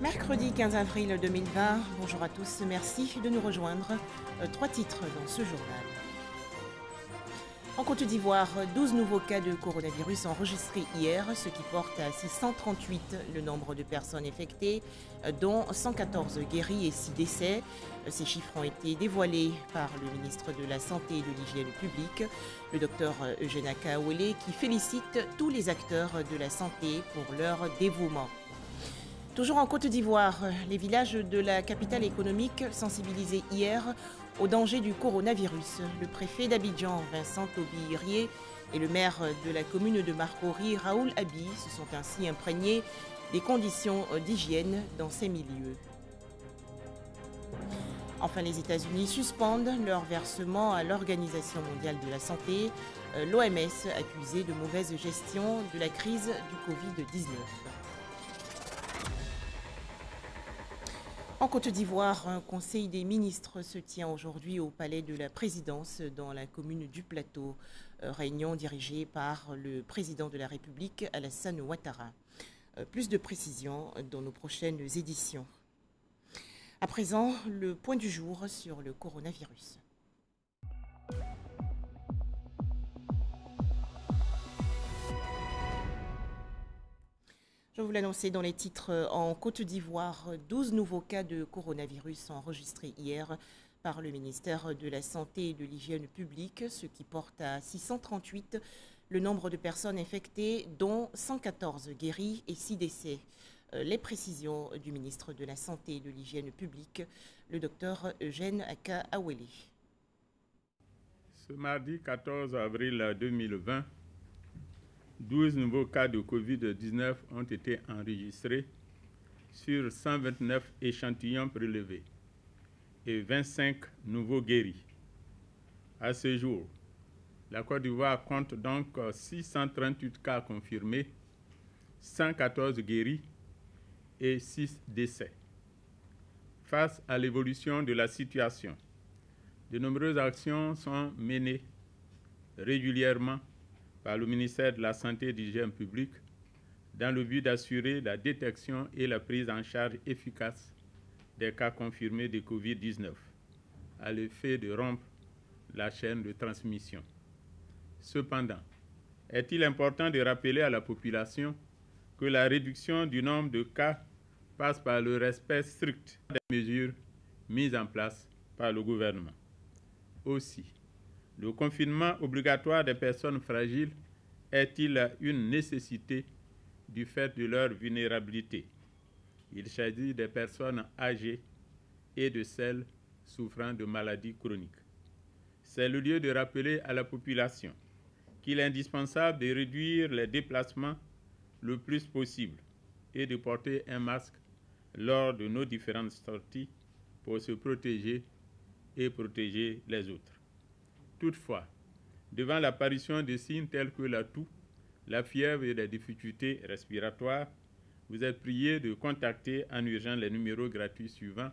Mercredi 15 avril 2020, bonjour à tous, merci de nous rejoindre. Trois titres dans ce journal. En Côte d'Ivoire, 12 nouveaux cas de coronavirus enregistrés hier, ce qui porte à 638 le nombre de personnes infectées, dont 114 guéris et 6 décès. Ces chiffres ont été dévoilés par le ministre de la Santé et de l'Hygiène publique, le docteur Eugène Akaawele, qui félicite tous les acteurs de la santé pour leur dévouement. Toujours en Côte d'Ivoire, les villages de la capitale économique sensibilisés hier au danger du coronavirus. Le préfet d'Abidjan, Vincent Aubirier, et le maire de la commune de Marcory, Raoul Abi, se sont ainsi imprégnés des conditions d'hygiène dans ces milieux. Enfin, les États-Unis suspendent leur versement à l'Organisation mondiale de la santé, l'OMS accusée de mauvaise gestion de la crise du Covid-19. En Côte d'Ivoire, un conseil des ministres se tient aujourd'hui au palais de la présidence dans la commune du Plateau. Réunion dirigée par le président de la République, Alassane Ouattara. Plus de précisions dans nos prochaines éditions. À présent, le point du jour sur le coronavirus. Je vous l'annonçais dans les titres, en Côte d'Ivoire, 12 nouveaux cas de coronavirus enregistrés hier par le ministère de la Santé et de l'Hygiène publique, ce qui porte à 638 le nombre de personnes infectées, dont 114 guéris et 6 décès. Les précisions du ministre de la Santé et de l'Hygiène publique, le docteur Eugène Akaawele. Ce mardi 14 avril 2020, 12 nouveaux cas de Covid-19 ont été enregistrés sur 129 échantillons prélevés et 25 nouveaux guéris. À ce jour, la Côte d'Ivoire compte donc 638 cas confirmés, 114 guéris et 6 décès. Face à l'évolution de la situation, de nombreuses actions sont menées régulièrement par le ministère de la Santé et de l'Hygiène publique dans le but d'assurer la détection et la prise en charge efficace des cas confirmés de Covid-19 à l'effet de rompre la chaîne de transmission. Cependant, est-il important de rappeler à la population que la réduction du nombre de cas passe par le respect strict des mesures mises en place par le gouvernement. Aussi, le confinement obligatoire des personnes fragiles est-il une nécessité du fait de leur vulnérabilité? Il s'agit des personnes âgées et de celles souffrant de maladies chroniques. C'est le lieu de rappeler à la population qu'il est indispensable de réduire les déplacements le plus possible et de porter un masque lors de nos différentes sorties pour se protéger et protéger les autres. Toutefois, devant l'apparition de signes tels que la toux, la fièvre et les difficultés respiratoires, vous êtes prié de contacter en urgence les numéros gratuits suivants,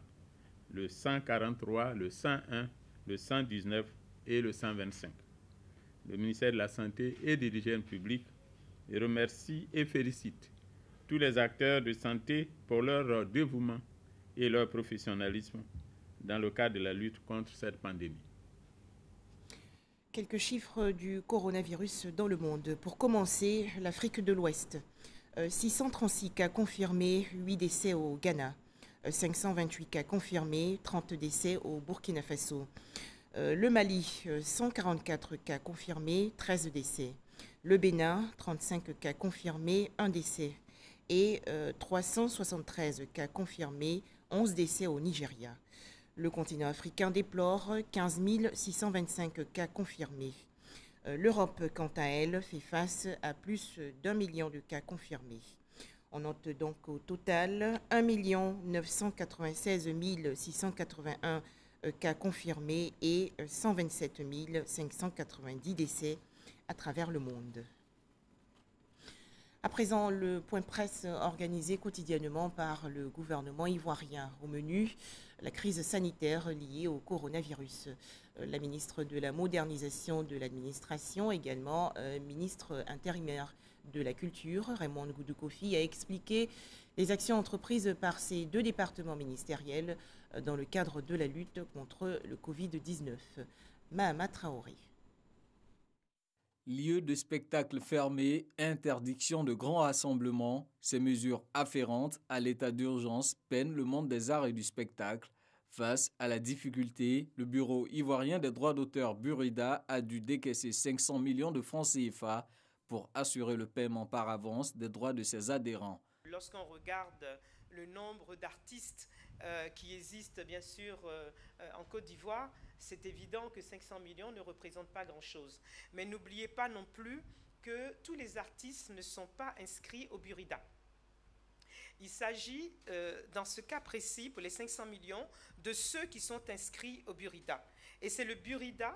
le 143, le 101, le 119 et le 125. Le ministère de la Santé et de l'Hygiène publique remercie et félicite tous les acteurs de santé pour leur dévouement et leur professionnalisme dans le cadre de la lutte contre cette pandémie. Quelques chiffres du coronavirus dans le monde. Pour commencer, l'Afrique de l'Ouest. 636 cas confirmés, 8 décès au Ghana. 528 cas confirmés, 30 décès au Burkina Faso. Le Mali, 144 cas confirmés, 13 décès. Le Bénin, 35 cas confirmés, 1 décès. Et 373 cas confirmés, 11 décès au Nigeria. Le continent africain déplore 15 625 cas confirmés. L'Europe, quant à elle, fait face à plus d'1 million de cas confirmés. On note donc au total 1 996 681 cas confirmés et 127 590 décès à travers le monde. À présent, le point presse organisé quotidiennement par le gouvernement ivoirien. Au menu, la crise sanitaire liée au coronavirus. La ministre de la modernisation de l'administration, également ministre intérimaire de la culture, Raymond Goudou Kofi, a expliqué les actions entreprises par ces deux départements ministériels dans le cadre de la lutte contre le Covid-19. Mahama Traoré. Lieux de spectacle fermés, interdiction de grands rassemblements, ces mesures afférentes à l'état d'urgence peinent le monde des arts et du spectacle. Face à la difficulté, le Bureau ivoirien des droits d'auteur Burida a dû décaisser 500 millions de francs CFA pour assurer le paiement par avance des droits de ses adhérents. Lorsqu'on regarde le nombre d'artistes qui existent bien sûr en Côte d'Ivoire, c'est évident que 500 millions ne représentent pas grand-chose. Mais n'oubliez pas non plus que tous les artistes ne sont pas inscrits au Burida. Il s'agit, dans ce cas précis, pour les 500 millions, de ceux qui sont inscrits au Burida. Et c'est le Burida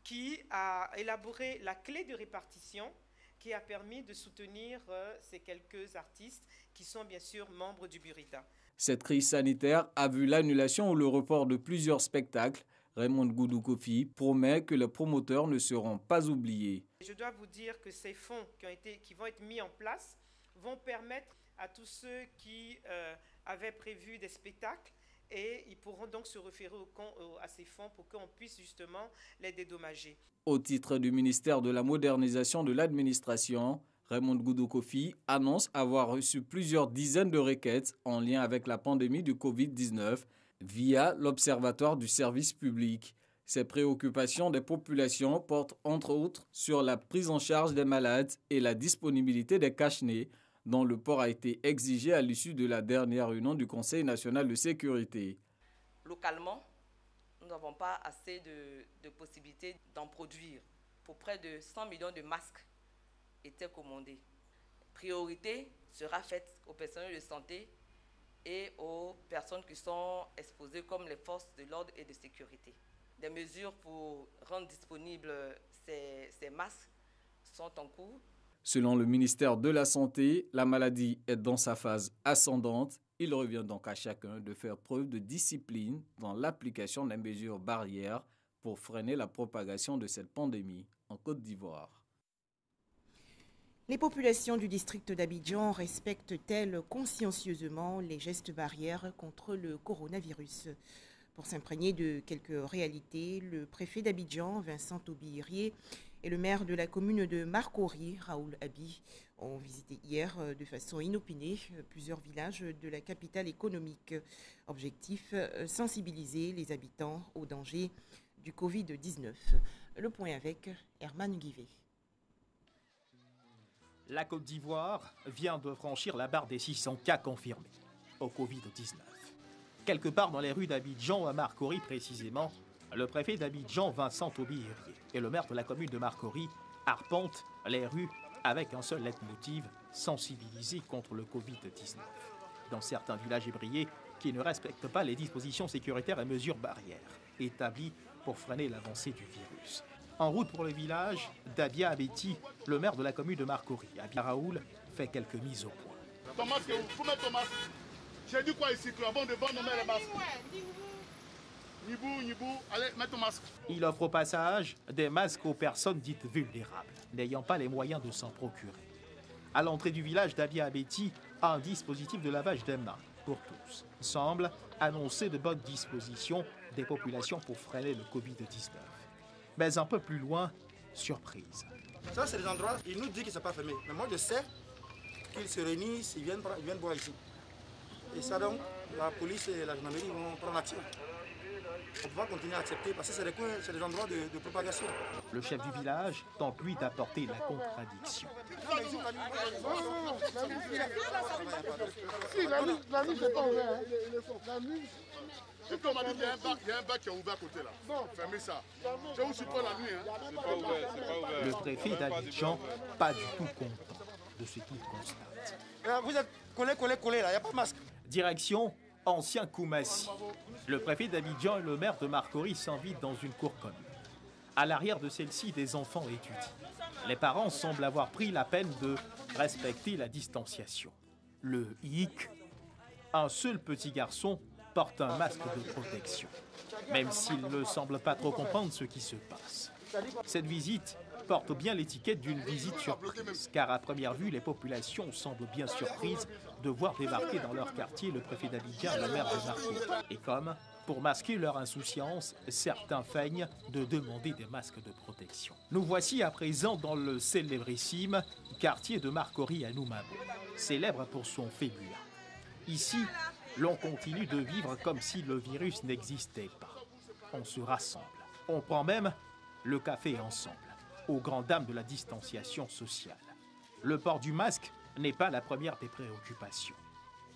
qui a élaboré la clé de répartition qui a permis de soutenir ces quelques artistes qui sont bien sûr membres du Burida. Cette crise sanitaire a vu l'annulation ou le report de plusieurs spectacles. Raymond Goudou Kofi promet que les promoteurs ne seront pas oubliés. Je dois vous dire que ces fonds qui vont être mis en place vont permettre à tous ceux qui avaient prévu des spectacles et ils pourront donc se référer à ces fonds pour qu'on puisse justement les dédommager. Au titre du ministère de la modernisation de l'administration, Raymond Goudou Kofi annonce avoir reçu plusieurs dizaines de requêtes en lien avec la pandémie du Covid-19 via l'Observatoire du service public. Ces préoccupations des populations portent entre autres sur la prise en charge des malades et la disponibilité des cache-nez, dont le port a été exigé à l'issue de la dernière réunion du Conseil national de sécurité. Localement, nous n'avons pas assez de possibilités d'en produire. Pour près de 100 millions de masques étaient commandés. Priorité sera faite aux personnels de santé et aux personnes qui sont exposées comme les forces de l'ordre et de sécurité. Des mesures pour rendre disponibles ces masques sont en cours. Selon le ministère de la Santé, la maladie est dans sa phase ascendante. Il revient donc à chacun de faire preuve de discipline dans l'application des mesures barrières pour freiner la propagation de cette pandémie en Côte d'Ivoire. Les populations du district d'Abidjan respectent-elles consciencieusement les gestes barrières contre le coronavirus? Pour s'imprégner de quelques réalités, le préfet d'Abidjan, Vincent Aubirier, et le maire de la commune de Marcory, Raoul Abi, ont visité hier de façon inopinée plusieurs villages de la capitale économique. Objectif, sensibiliser les habitants au danger du Covid-19. Le point avec Herman Guivet. La Côte d'Ivoire vient de franchir la barre des 600 cas confirmés au Covid-19. Quelque part dans les rues d'Abidjan, à Marcory précisément, le préfet d'Abidjan, Vincent Aubirier, et le maire de la commune de Marcory arpentent les rues avec un seul leitmotiv, sensibiliser contre le Covid-19. Dans certains villages ébriés qui ne respectent pas les dispositions sécuritaires et mesures barrières établies pour freiner l'avancée du virus. En route pour le village d'Abia Abeti, le maire de la commune de Marcory, Abia Raoul, fait quelques mises au point. Ton masque, il faut mettre ton masque. J'ai dit quoi ici, avant de nommer les masques. Nibou, allez, mets ton masque. Il offre au passage des masques aux personnes dites vulnérables, n'ayant pas les moyens de s'en procurer. À l'entrée du village d'Abia Abeti, un dispositif de lavage des mains pour tous semble annoncer de bonnes dispositions des populations pour freiner le Covid-19. Mais un peu plus loin, surprise. Ça, c'est des endroits, ils nous disent que ce n'est pas fermé. Mais moi, je sais qu'ils se réunissent, ils viennent boire ici. Et ça, donc, la police et la gendarmerie vont prendre action. On va continuer à accepter parce que c'est des endroits de propagation. Le chef du village tente, lui, d'apporter la contradiction. Si, la nuit, c'est pas ouvert. La nuit... Et puis on m'a dit qu'il y a un bac qui est ouvert à côté là. Non, fermez ça. Je vous suppose la nuit. Hein. C'est pas ouvert, c'est pas ouvert. Le préfet d'Abidjan, pas du tout content de ce qu'il constate. Vous êtes collé là, il n'y a pas de masque. Direction Ancien Koumassi. Le préfet d'Abidjan et le maire de Marcory s'invitent dans une cour commune. À l'arrière de celle-ci, des enfants étudient. Les parents semblent avoir pris la peine de respecter la distanciation. Le hic, un seul petit garçon porte un masque de protection, même s'il ne semble pas trop comprendre ce qui se passe. Cette visite porte bien l'étiquette d'une visite surprise, car à première vue, les populations semblent bien surprises de voir débarquer dans leur quartier le préfet d'Abidjan, le maire de Marcory. Et comme, pour masquer leur insouciance, certains feignent de demander des masques de protection. Nous voici à présent dans le célébrissime quartier de Marcory à Noumabo, célèbre pour son fébula. Ici, l'on continue de vivre comme si le virus n'existait pas. On se rassemble. On prend même le café ensemble, aux grandes dames de la distanciation sociale. Le port du masque n'est pas la première des préoccupations.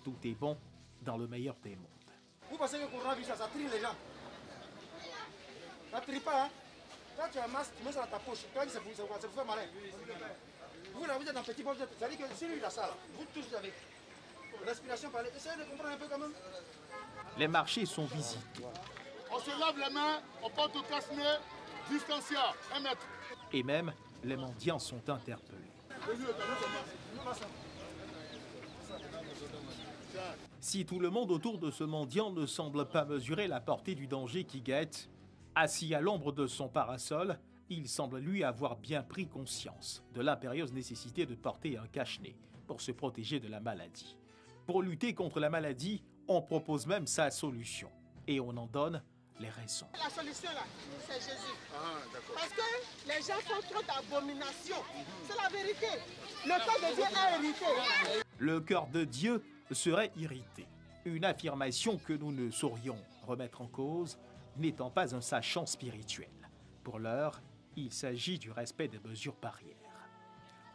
Tout est bon dans le meilleur des mondes. Vous pensez que le coronavirus, ça trie les gens? Ça ne trie pas, hein? Quand tu as un masque, tu mets ça dans ta poche. Quand c'est pour faire malin. Vous, là, vous êtes en petit poche. Ça dit que si lui, il a ça, là, vous tous avec. Respiration par les... Essayez de comprendre un peu quand même. Les marchés sont visités. On se lave les mains, on porte au casse-nez, distancia, 1 mètre. Et même, les mendiants sont interpellés. Si tout le monde autour de ce mendiant ne semble pas mesurer la portée du danger qui guette, assis à l'ombre de son parasol, il semble lui avoir bien pris conscience de l'impérieuse nécessité de porter un cache-nez pour se protéger de la maladie. Pour lutter contre la maladie, on propose même sa solution et on en donne les raisons. La solution là, c'est Jésus. Parce que les gens font trop d'abominations. C'est la vérité. Le cœur de Dieu est irrité. Le cœur de Dieu serait irrité. Une affirmation que nous ne saurions remettre en cause, n'étant pas un sachant spirituel. Pour l'heure, il s'agit du respect des mesures barrières.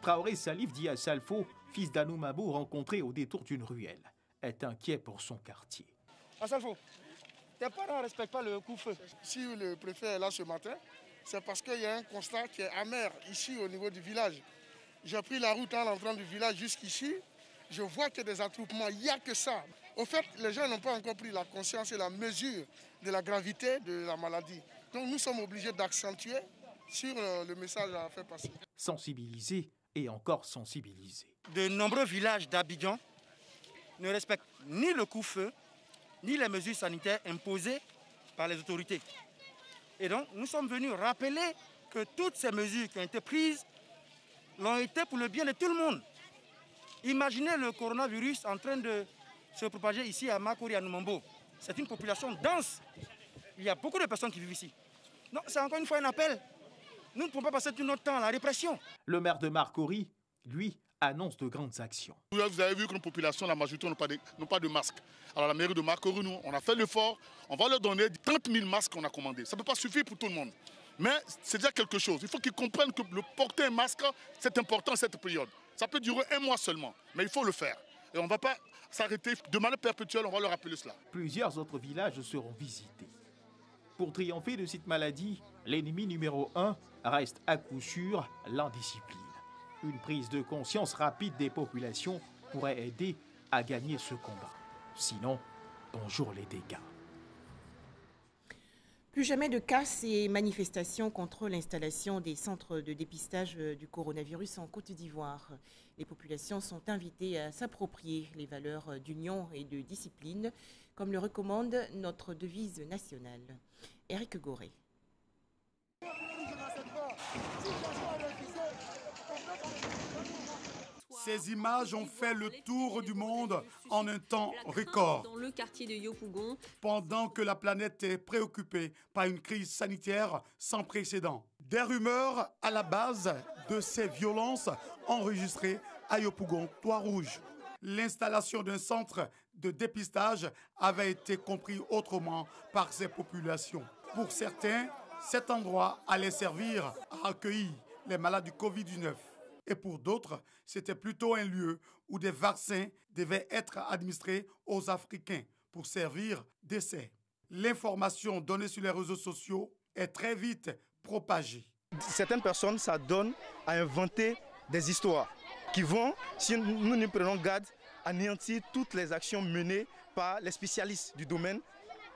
Traoré Salif dit à Salfo, fils d'Anoumabo rencontré au détour d'une ruelle, est inquiet pour son quartier. Ah, Salfo, tes parents ne respectent pas le couvre-feu. Si le préfet est là ce matin, c'est parce qu'il y a un constat qui est amer ici au niveau du village. J'ai pris la route en entrant du village jusqu'ici. Je vois qu'il y a des attroupements, il n'y a que ça. Au fait, les gens n'ont pas encore pris la conscience et la mesure de la gravité de la maladie. Donc nous sommes obligés d'accentuer sur le message à faire passer. Sensibiliser et encore sensibiliser. De nombreux villages d'Abidjan ne respectent ni le couvre-feu, ni les mesures sanitaires imposées par les autorités. Et donc, nous sommes venus rappeler que toutes ces mesures qui ont été prises l'ont été pour le bien de tout le monde. Imaginez le coronavirus en train de se propager ici à Marcory, à Noumabo. C'est une population dense. Il y a beaucoup de personnes qui vivent ici. Donc, c'est encore une fois un appel. Nous ne pouvons pas passer tout notre temps à la répression. Le maire de Marcory, lui, annonce de grandes actions. Vous avez vu que nos populations, la majorité, n'ont pas de masques. Alors la mairie de Marcory, nous, on a fait l'effort. On va leur donner 30 000 masques qu'on a commandés. Ça ne peut pas suffire pour tout le monde. Mais c'est déjà quelque chose. Il faut qu'ils comprennent que le porter un masque, c'est important cette période. Ça peut durer 1 mois seulement, mais il faut le faire. Et on ne va pas s'arrêter de manière perpétuelle, on va leur rappeler cela. Plusieurs autres villages seront visités. Pour triompher de cette maladie, l'ennemi numéro 1 reste à coup sûr l'indiscipline. Une prise de conscience rapide des populations pourrait aider à gagner ce combat. Sinon, bonjour les dégâts. Plus jamais de casse et manifestations contre l'installation des centres de dépistage du coronavirus en Côte d'Ivoire. Les populations sont invitées à s'approprier les valeurs d'union et de discipline, comme le recommande notre devise nationale. Éric Goré. Ces images ont fait le tour du monde en un temps record. Dans le quartier de Yopougon. Pendant que la planète est préoccupée par une crise sanitaire sans précédent. Des rumeurs à la base de ces violences enregistrées à Yopougon, Trois-Rouges. L'installation d'un centre de dépistage avait été compris autrement par ces populations. Pour certains, cet endroit allait servir à accueillir les malades du Covid-19. Et pour d'autres, c'était plutôt un lieu où des vaccins devaient être administrés aux Africains pour servir d'essai. L'information donnée sur les réseaux sociaux est très vite propagée. Certaines personnes, ça donne à inventer des histoires qui vont, si nous ne prenons garde, anéantir toutes les actions menées par les spécialistes du domaine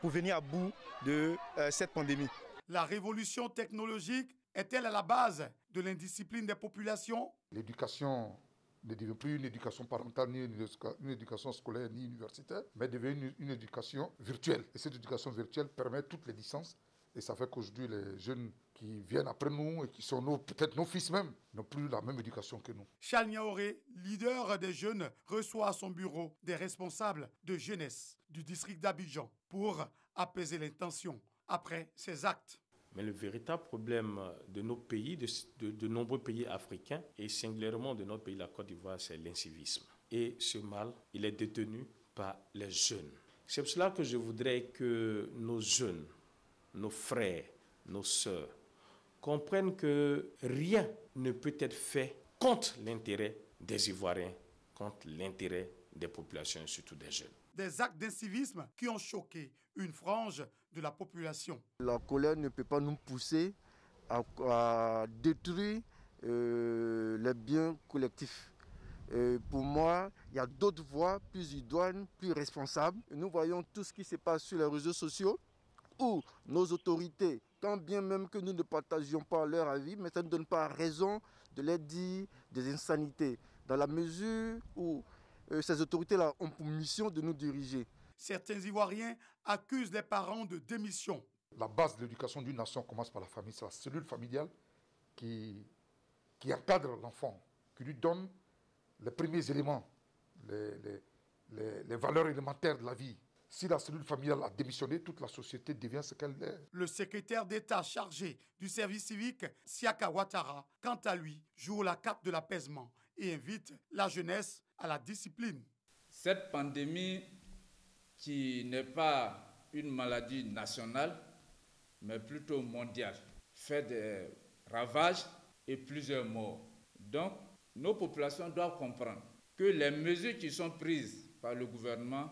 pour venir à bout de cette pandémie. La révolution technologique est-elle à la base de l'indiscipline des populations? L'éducation ne devient plus une éducation parentale, ni une éducation scolaire, ni universitaire, mais devient une éducation virtuelle. Et cette éducation virtuelle permet toutes les licences. Et ça fait qu'aujourd'hui, les jeunes qui viennent après nous et qui sont peut-être nos fils même, n'ont plus la même éducation que nous. Charles Niaoré, leader des jeunes, reçoit à son bureau des responsables de jeunesse du district d'Abidjan pour apaiser les tensions après ces actes. Mais le véritable problème de nos pays, de nombreux pays africains, et singulièrement de notre pays, la Côte d'Ivoire, c'est l'incivisme. Et ce mal, il est détenu par les jeunes. C'est pour cela que je voudrais que nos jeunes, nos frères, nos sœurs, comprennent que rien ne peut être fait contre l'intérêt des Ivoiriens, contre l'intérêt des populations, surtout des jeunes. Des actes d'incivisme qui ont choqué une frange de la population. La colère ne peut pas nous pousser à détruire les biens collectifs. Pour moi, il y a d'autres voies plus idoines, plus responsables. Nous voyons tout ce qui se passe sur les réseaux sociaux où nos autorités, quand bien même que nous ne partagions pas leur avis, mais ça ne donne pas raison de leur dire des insanités, dans la mesure où ces autorités-là ont pour mission de nous diriger. Certains Ivoiriens accusent les parents de démission. La base de l'éducation d'une nation commence par la famille. C'est la cellule familiale qui encadre l'enfant, qui lui donne les premiers éléments, les valeurs élémentaires de la vie. Si la cellule familiale a démissionné, toute la société devient ce qu'elle est. Le secrétaire d'État chargé du service civique, Siaka Ouattara, quant à lui, joue la carte de l'apaisement et invite la jeunesse à la discipline. Cette pandémie, qui n'est pas une maladie nationale, mais plutôt mondiale, fait des ravages et plusieurs morts. Donc, nos populations doivent comprendre que les mesures qui sont prises par le gouvernement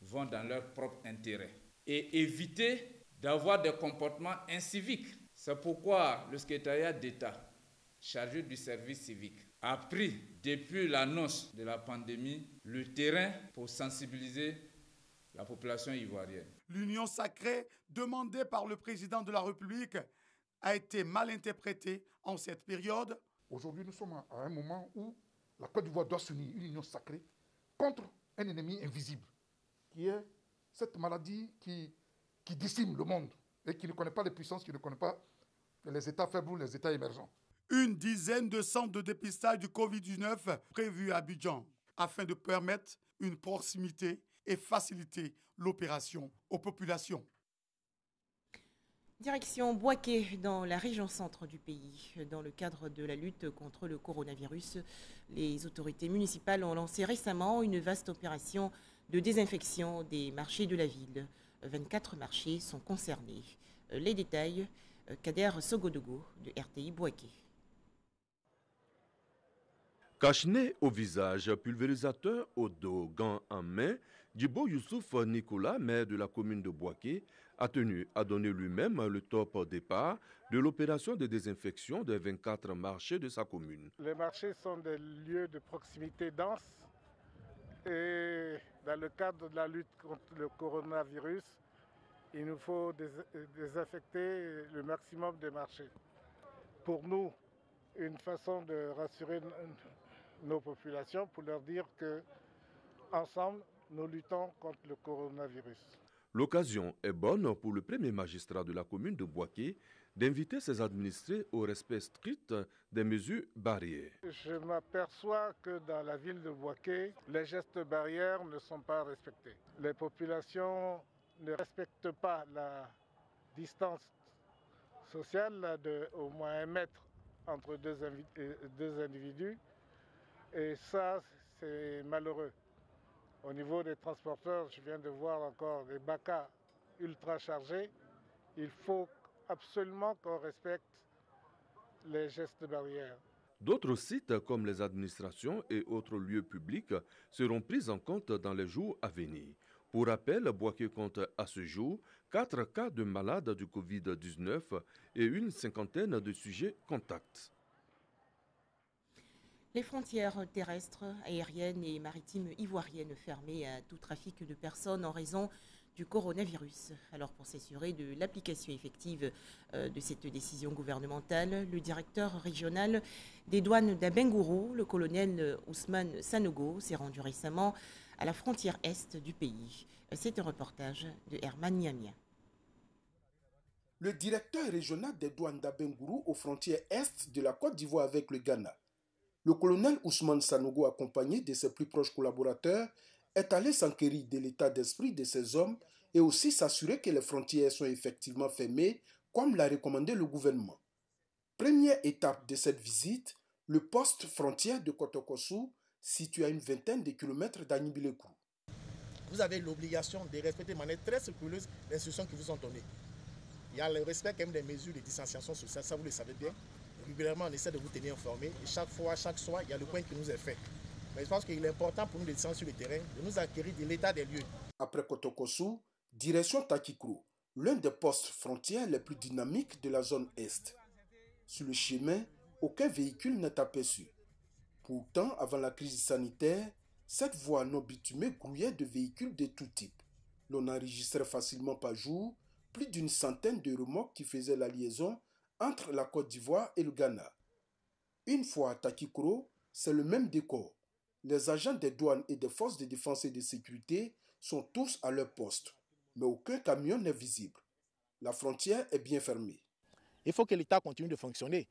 vont dans leur propre intérêt et éviter d'avoir des comportements inciviques. C'est pourquoi le secrétariat d'État chargé du service civique a pris, depuis l'annonce de la pandémie, le terrain pour sensibiliser la population ivoirienne. L'union sacrée demandée par le président de la République a été mal interprétée en cette période. Aujourd'hui, nous sommes à un moment où la Côte d'Ivoire doit s'unir, une union sacrée, contre un ennemi invisible, qui est cette maladie qui décime le monde et qui ne connaît pas les puissances, qui ne connaît pas les États faibles ou les États émergents. Une dizaine de centres de dépistage du Covid-19 prévus à Abidjan afin de permettre une proximité et faciliter l'opération aux populations. Direction Bouaké, dans la région centre du pays. Dans le cadre de la lutte contre le coronavirus, les autorités municipales ont lancé récemment une vaste opération de désinfection des marchés de la ville. 24 marchés sont concernés. Les détails, Kader Sogodogo de RTI Bouaké. Cache-nez au visage, pulvérisateur au dos, gants en main, Djibo Youssouf Nicolas, maire de la commune de Bouaké, a tenu à donner lui-même le top départ de l'opération de désinfection des 24 marchés de sa commune. Les marchés sont des lieux de proximité dense et dans le cadre de la lutte contre le coronavirus, il nous faut désinfecter le maximum des marchés. Pour nous, une façon de rassurer nos populations pour leur dire que ensemble, nous luttons contre le coronavirus. L'occasion est bonne pour le premier magistrat de la commune de Bouaké d'inviter ses administrés au respect strict des mesures barrières. Je m'aperçois que dans la ville de Bouaké, les gestes barrières ne sont pas respectés. Les populations ne respectent pas la distance sociale de au moins 1 mètre entre deux individus. Et ça, c'est malheureux. Au niveau des transporteurs, je viens de voir encore des bacas ultra chargés. Il faut absolument qu'on respecte les gestes barrières. D'autres sites, comme les administrations et autres lieux publics, seront pris en compte dans les jours à venir. Pour rappel, Bouaké compte à ce jour 4 cas de malades du Covid-19 et une cinquantaine de sujets contacts. Les frontières terrestres, aériennes et maritimes ivoiriennes fermées à tout trafic de personnes en raison du coronavirus. Alors pour s'assurer de l'application effective de cette décision gouvernementale, le directeur régional des douanes d'Abengourou, le colonel Ousmane Sanogo, s'est rendu récemment à la frontière est du pays. C'est un reportage de Herman Niamia. Le directeur régional des douanes d'Abengourou aux frontières est de la Côte d'Ivoire avec le Ghana, le colonel Ousmane Sanogo, accompagné de ses plus proches collaborateurs, est allé s'enquérir de l'état d'esprit de ces hommes et aussi s'assurer que les frontières sont effectivement fermées, comme l'a recommandé le gouvernement. Première étape de cette visite, le poste frontière de Kotokossou, situé à une vingtaine de kilomètres d'Agnibilekou. Vous avez l'obligation de respecter de manière très scrupuleuse les instructions qui vous sont données. Il y a le respect quand même des mesures de distanciation sociale, ça vous le savez bien. Régulièrement, on essaie de vous tenir informés et chaque fois, chaque soir, il y a le point qui nous est fait. Mais je pense qu'il est important pour nous de descendre sur le terrain, de nous acquérir de l'état des lieux. Après Kotokossou, direction Takikro, l'un des postes frontières les plus dynamiques de la zone Est. Sur le chemin, aucun véhicule n'est aperçu. Pourtant, avant la crise sanitaire, cette voie non bitumée grouillait de véhicules de tout type. L'on enregistrait facilement par jour plus d'une centaine de remorques qui faisaient la liaison entre la Côte d'Ivoire et le Ghana. Une fois à Takikro, c'est le même décor. Les agents des douanes et des forces de défense et de sécurité sont tous à leur poste, mais aucun camion n'est visible. La frontière est bien fermée. Il faut que l'État continue de fonctionner.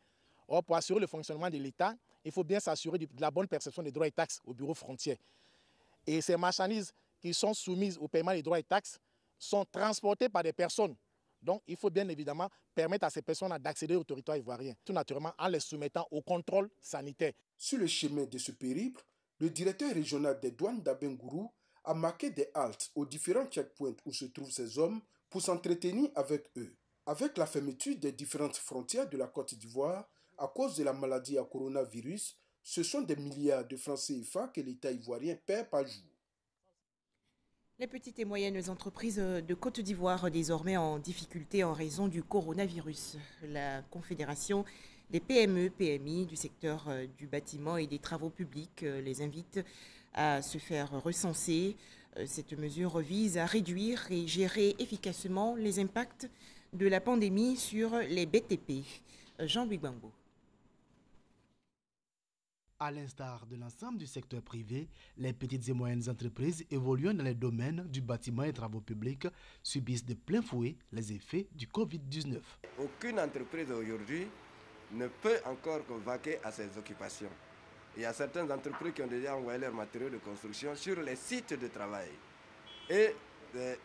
Or, pour assurer le fonctionnement de l'État, il faut bien s'assurer de la bonne perception des droits et taxes au bureau frontière. Et ces marchandises qui sont soumises au paiement des droits et taxes sont transportées par des personnes. Donc, il faut bien évidemment permettre à ces personnes d'accéder au territoire ivoirien, tout naturellement en les soumettant au contrôle sanitaire. Sur le chemin de ce périple, le directeur régional des douanes d'Abengourou a marqué des haltes aux différents checkpoints où se trouvent ces hommes pour s'entretenir avec eux. Avec la fermeture des différentes frontières de la Côte d'Ivoire à cause de la maladie à coronavirus, ce sont des milliards de francs CFA que l'État ivoirien perd par jour. Les petites et moyennes entreprises de Côte d'Ivoire désormais en difficulté en raison du coronavirus. La Confédération des PME, PMI du secteur du bâtiment et des travaux publics les invite à se faire recenser. Cette mesure vise à réduire et gérer efficacement les impacts de la pandémie sur les BTP. Jean-Louis Gbangbo. À l'instar de l'ensemble du secteur privé, les petites et moyennes entreprises évoluant dans les domaines du bâtiment et travaux publics subissent de plein fouet les effets du Covid-19. Aucune entreprise aujourd'hui ne peut encore vaquer à ses occupations. Il y a certaines entreprises qui ont déjà envoyé leurs matériaux de construction sur les sites de travail. Et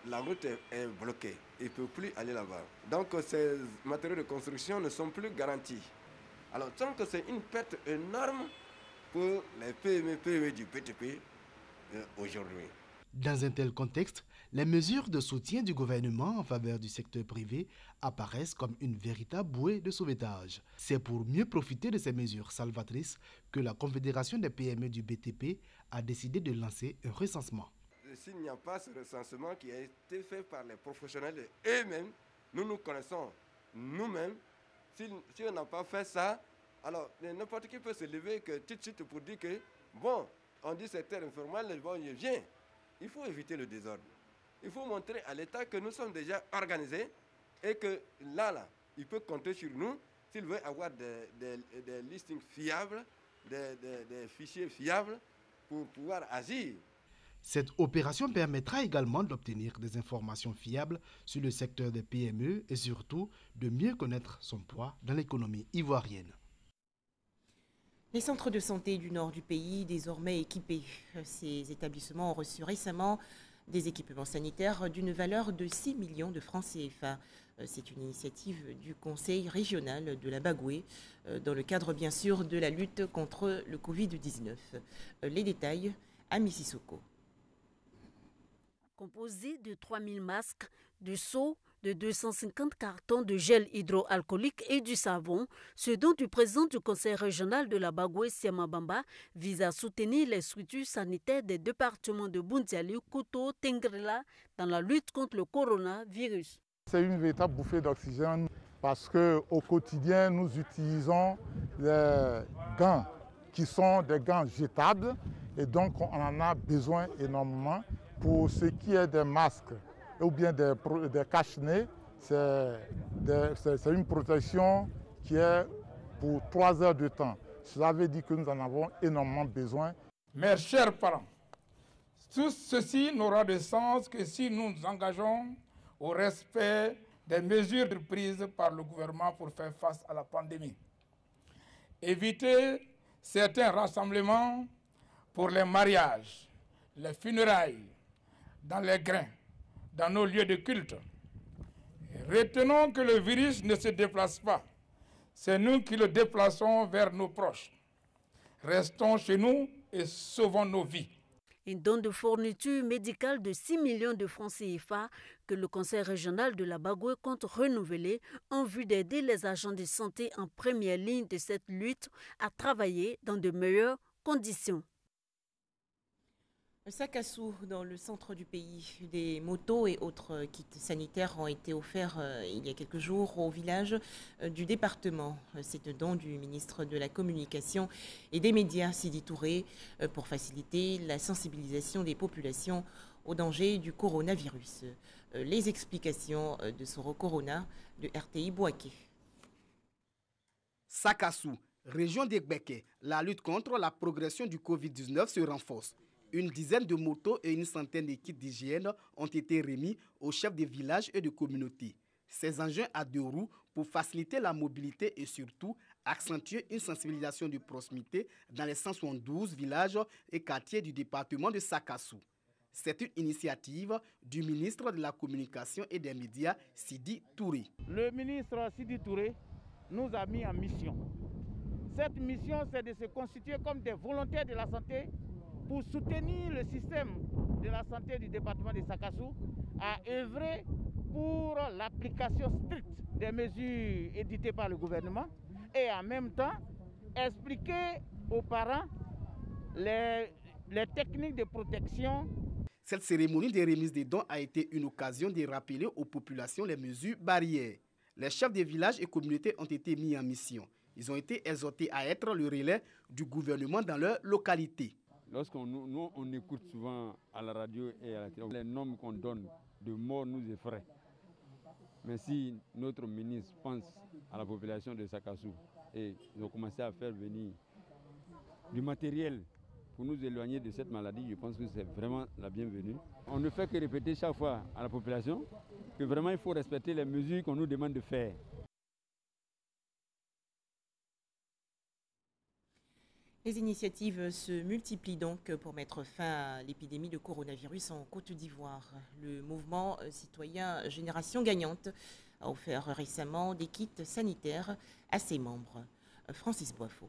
la route est bloquée. Ils ne peuvent plus aller là-bas. Donc ces matériaux de construction ne sont plus garantis. Alors tant que c'est une perte énorme pour les PME du BTP aujourd'hui. Dans un tel contexte, les mesures de soutien du gouvernement en faveur du secteur privé apparaissent comme une véritable bouée de sauvetage. C'est pour mieux profiter de ces mesures salvatrices que la Confédération des PME du BTP a décidé de lancer un recensement. S'il n'y a pas ce recensement qui a été fait par les professionnels eux-mêmes, nous connaissons nous-mêmes. Si on n'a pas fait ça, alors n'importe qui peut se lever que tout de suite pour dire que, bon, on dit secteur informel, bon, il vient. Il faut éviter le désordre. Il faut montrer à l'État que nous sommes déjà organisés et que là, il peut compter sur nous s'il veut avoir des listings fiables, des fichiers fiables pour pouvoir agir. Cette opération permettra également d'obtenir des informations fiables sur le secteur des PME et surtout de mieux connaître son poids dans l'économie ivoirienne. Les centres de santé du nord du pays, désormais équipés. Ces établissements ont reçu récemment des équipements sanitaires d'une valeur de 6 millions de francs CFA. C'est une initiative du Conseil régional de la Bagoué, dans le cadre bien sûr de la lutte contre le Covid-19. Les détails à Mississauga. Composé de 3000 masques, de seaux, de 250 cartons de gel hydroalcoolique et du savon, ce don du président du conseil régional de la Bagoué, Siama Bamba, vise à soutenir les structures sanitaires des départements de Boundiali, Kouto, Tengrela dans la lutte contre le coronavirus. C'est une véritable bouffée d'oxygène parce qu'au quotidien, nous utilisons les gants qui sont des gants jetables et donc on en a besoin énormément. Pour ce qui est des masques, ou bien des cache-nez. C'est une protection qui est pour 3 heures de temps. Cela veut dire que nous en avons énormément besoin. Mes chers parents, tout ceci n'aura de sens que si nous nous engageons au respect des mesures prises par le gouvernement pour faire face à la pandémie. Éviter certains rassemblements pour les mariages, les funérailles, dans les grains, dans nos lieux de culte. Retenons que le virus ne se déplace pas. C'est nous qui le déplaçons vers nos proches. Restons chez nous et sauvons nos vies. Un don de fourniture médicale de 6 millions de francs CFA que le Conseil régional de la Bagoué compte renouveler en vue d'aider les agents de santé en première ligne de cette lutte à travailler dans de meilleures conditions. Sakassou, dans le centre du pays, des motos et autres kits sanitaires ont été offerts il y a quelques jours au village du département. C'est le don du ministre de la Communication et des Médias, Sidi Touré, pour faciliter la sensibilisation des populations au danger du coronavirus. Les explications de Soro Corona de RTI Bouaké. Sakassou, région d'Egbeke, la lutte contre la progression du Covid-19 se renforce. Une dizaine de motos et une centaine de kits d'hygiène ont été remis aux chefs de villages et de communautés. Ces engins à 2 roues pour faciliter la mobilité et surtout accentuer une sensibilisation de proximité dans les 172 villages et quartiers du département de Sakassou. C'est une initiative du ministre de la Communication et des Médias, Sidi Touré. Le ministre Sidi Touré nous a mis en mission. Cette mission, c'est de se constituer comme des volontaires de la santé pour soutenir le système de la santé du département de Sakassou, à œuvrer pour l'application stricte des mesures éditées par le gouvernement et en même temps expliquer aux parents les techniques de protection. Cette cérémonie de remise des dons a été une occasion de rappeler aux populations les mesures barrières. Les chefs des villages et communautés ont été mis en mission. Ils ont été exhortés à être le relais du gouvernement dans leur localité. Lorsqu'on écoute souvent à la radio et à la télé, les nombres qu'on donne de morts nous effraient. Mais si notre ministre pense à la population de Sakassou et ils ont commencé à faire venir du matériel pour nous éloigner de cette maladie, je pense que c'est vraiment la bienvenue. On ne fait que répéter chaque fois à la population que vraiment il faut respecter les mesures qu'on nous demande de faire. Les initiatives se multiplient donc pour mettre fin à l'épidémie de coronavirus en Côte d'Ivoire. Le mouvement citoyen Génération Gagnante a offert récemment des kits sanitaires à ses membres. Francis Boifo.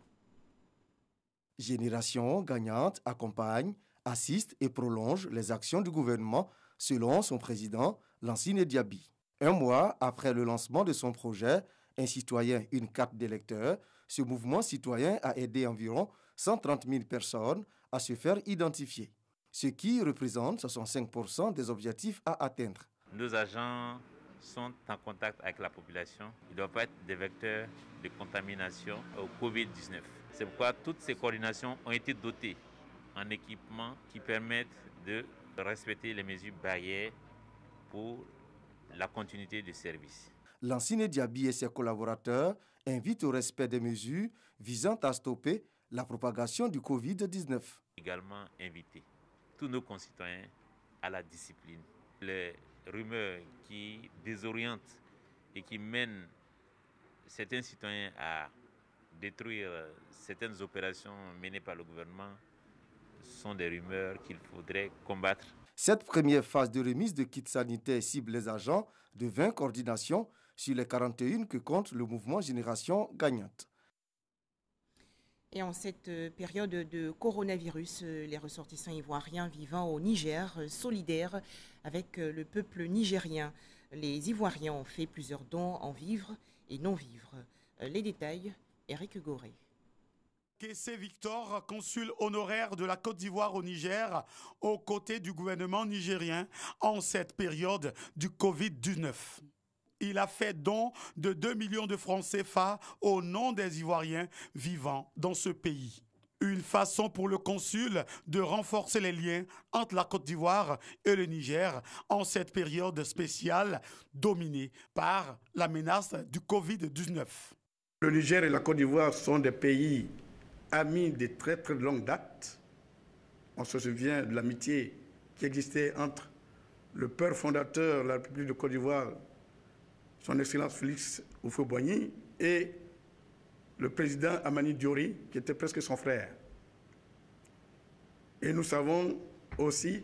Génération Gagnante accompagne, assiste et prolonge les actions du gouvernement selon son président, Lansine Diaby. 1 mois après le lancement de son projet, Un citoyen, une carte d'électeur, ce mouvement citoyen a aidé environ 130 000 personnes à se faire identifier, ce qui représente 65% des objectifs à atteindre. Nos agents sont en contact avec la population. Ils ne doivent pas être des vecteurs de contamination au Covid-19. C'est pourquoi toutes ces coordinations ont été dotées en équipements qui permettent de respecter les mesures barrières pour la continuité du service. Lansine Diaby et ses collaborateurs invitent au respect des mesures visant à stopper la propagation du Covid-19. Également inviter tous nos concitoyens à la discipline. Les rumeurs qui désorientent et qui mènent certains citoyens à détruire certaines opérations menées par le gouvernement sont des rumeurs qu'il faudrait combattre. Cette première phase de remise de kits sanitaires cible les agents de 20 coordinations sur les 41 que compte le mouvement Génération Gagnante. Et en cette période de coronavirus, les ressortissants ivoiriens vivant au Niger, solidaires avec le peuple nigérien. Les Ivoiriens ont fait plusieurs dons en vivres et non-vivres. Les détails, Eric Goré. Kessé Victor, consul honoraire de la Côte d'Ivoire au Niger, aux côtés du gouvernement nigérien en cette période du Covid-19. Il a fait don de 2 millions de francs CFA au nom des Ivoiriens vivant dans ce pays. Une façon pour le consul de renforcer les liens entre la Côte d'Ivoire et le Niger en cette période spéciale dominée par la menace du Covid-19. Le Niger et la Côte d'Ivoire sont des pays amis de très très longue date. On se souvient de l'amitié qui existait entre le père fondateur de la République de Côte d'Ivoire, son Excellence Félix Houphouët-Boigny, et le président Amani Diori, qui était presque son frère. Et nous savons aussi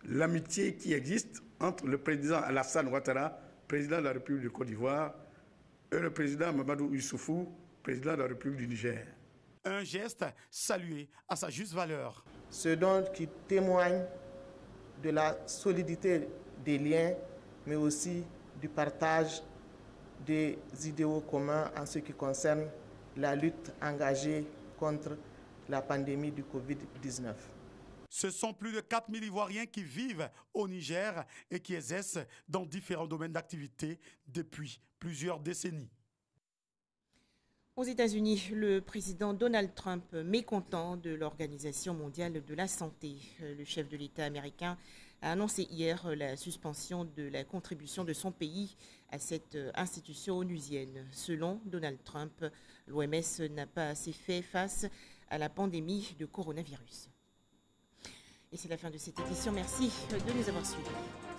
l'amitié qui existe entre le président Alassane Ouattara, président de la République de Côte d'Ivoire, et le président Mamadou Issoufou, président de la République du Niger. Un geste salué à sa juste valeur. Ce don qui témoigne de la solidité des liens, mais aussi du partage des idéaux communs en ce qui concerne la lutte engagée contre la pandémie du Covid-19. Ce sont plus de 4000 Ivoiriens qui vivent au Niger et qui exercent dans différents domaines d'activité depuis plusieurs décennies. Aux États-Unis, le président Donald Trump, mécontent de l'Organisation mondiale de la santé. Le chef de l'État américain a annoncé hier la suspension de la contribution de son pays à cette institution onusienne. Selon Donald Trump, l'OMS n'a pas assez fait face à la pandémie de coronavirus. Et c'est la fin de cette édition. Merci de nous avoir suivis.